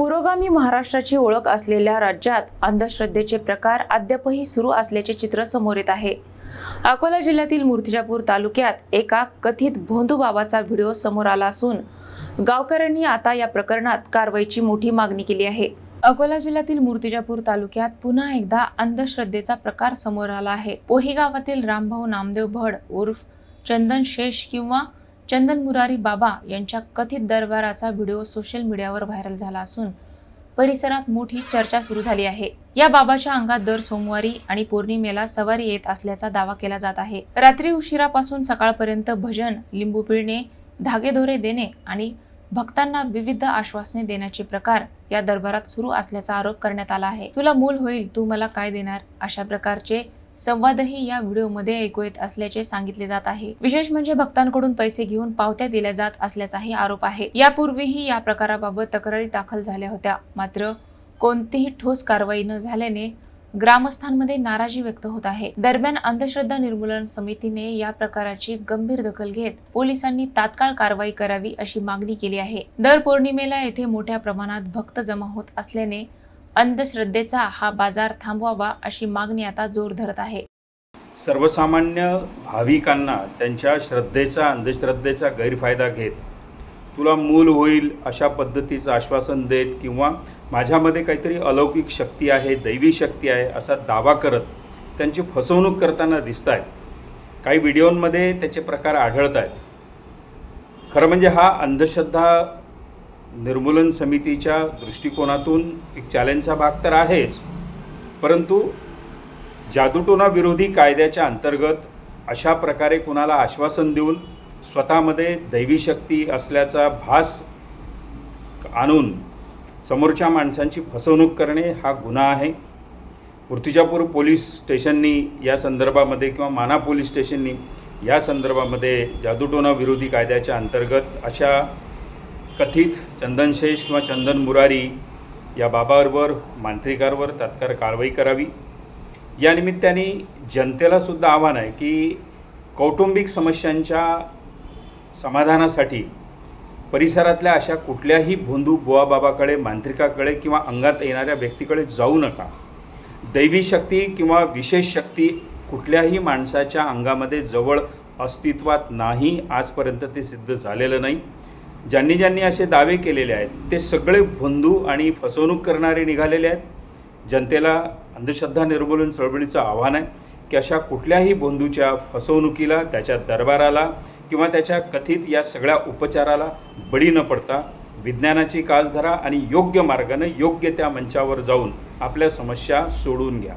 पुरोगामी महाराष्ट्राची ओळख असलेल्या राज्यात अंधश्रद्धेचे प्रकार अद्यापही सुरू असल्याचे चित्र समोर येत आहे। अकोला जिल्ह्यातील मूर्तिजापूर तालुक्यात एका कथित भोंदू बाबाचा व्हिडिओ समोर आला असून गावकऱ्यांनी आता या प्रकरणात कारवाईची मोठी मागणी केली आहे। अकोला जिल्ह्यातील मूर्तिजापूर तालुक्यात पुन्हा एकदा अंधश्रद्धेचा प्रकार समोर आला आहे। पोही गावातील रामभाऊ नामदेव भड उर्फ चंदन शेष किंवा चंदन मुरारी बाबा यांच्या कथित दरबाराचा व्हिडिओ सोशल मीडियावर व्हायरल झाला असून परिसरात मोठी चर्चा सुरू झाली आहे। या बाबाच्या अंगात दर सोमवारी आणि पौर्णिमेला सवारी येत असल्याचा दावा केला जात आहे। रात्री उशिरापासून सकाळपर्यंत भजन, लिंबू पिळणे, धागेदोरे देणे आणि भक्तांना विविध आश्वासने देण्याचे प्रकार या दरबारात सुरू असल्याचा आरोप करण्यात आला आहे। तुला मूल होईल, तू मला काय देणार, अशा प्रकारचे संवादही या व्हिडिओमध्ये ऐकू येत असल्याचे सांगितले जात आहे। विशेष म्हणजे भक्तांकडून पैसे घेऊन पावत्या दिल्या जात असल्याचाही आरोप आहे। यापूर्वीही या प्रकाराबाबत तक्रारी दाखल झाल्या होत्या, मात्र कोणतीही ठोस कारवाई न झाल्याने ग्रामस्थांमध्ये नाराजी व्यक्त होत आहे। दरम्यान अंधश्रद्धा निर्मूलन समितीने या प्रकाराची गंभीर दखल घेत पोलिसांनी तात्काळ कारवाई करावी अशी मागणी केली आहे। दर पौर्णिमेला येथे मोठ्या प्रमाणात भक्त जमा होत असल्याने अंधश्रद्धेचा हा बाजार थांबवावा अशी मागणी आता जोर धरत आहे। सर्वसामान्य भाविकांना त्यांच्या श्रद्धेचा, अंधश्रद्धेचा गैरफायदा घेत तुला मूल होईल अशा पद्धतीचं आश्वासन देत किंवा माझ्यामध्ये काहीतरी अलौकिक शक्ती आहे, दैवी शक्ती आहे असा दावा करत त्यांची फसवणूक करताना दिसत आहेत। काही व्हिडिओमध्ये त्याचे प्रकार आढळत आहेत। खरं म्हणजे हा अंधश्रद्धा निर्मूलन समितीच्या दृष्टिकोनातून एक चॅलेंजचा भाग तर आहेच, परंतु जादूटोना विरोधी कायद्याच्या अंतर्गत अशा प्रकारे कुणाला आश्वासन देऊन स्वतःमध्ये दैवी शक्ती असल्याचा भास आणून समोरच्या माणसांची फसवणूक करणे हा गुन्हा आहे। मूर्तिजापूर पोलीस स्टेशननी या संदर्भामध्ये किंवा माना पोलीस स्टेशननी या संदर्भामध्ये जादूटोना विरोधी कायद्याच्या अंतर्गत अशा कथित चंदनशेष किंवा चंदन मुरारी या बाबावर, मांत्रिकावर तात्काळ कारवाई करावी। या निमित्ताने जनतेला सुद्धा आव्हान आहे की कौटुंबिक समस्यांच्या समाधानासाठी परिसरातल्या अशा कुठल्याही भोंदू बुवा बाबाकडे, मांत्रिकाकडे किंवा अंगात येणाऱ्या व्यक्तीकडे जाऊ नका। दैवी शक्ती किंवा विशेष शक्ती कुठल्याही माणसाच्या अंगामध्ये जवळ अस्तित्वात नाही, आजपर्यंत ते सिद्ध झालेलं नाही। ज्यांनी असे दावे केलेले आहेत ते सगळे भोंदू आणि फसवणूक करणारे निघालेले आहेत। जनतेला अंधश्रद्धा निर्मूलन चळवळीचं आव्हान आहे की अशा कुठल्याही भोंदूच्या फसवणुकीला, त्याच्या दरबाराला किंवा त्याच्या कथित या सगळ्या उपचाराला बळी न पडता विज्ञानाची कास धरा आणि योग्य मार्गाने योग्य त्या मंचावर जाऊन आपल्या समस्या सोडवून घ्या।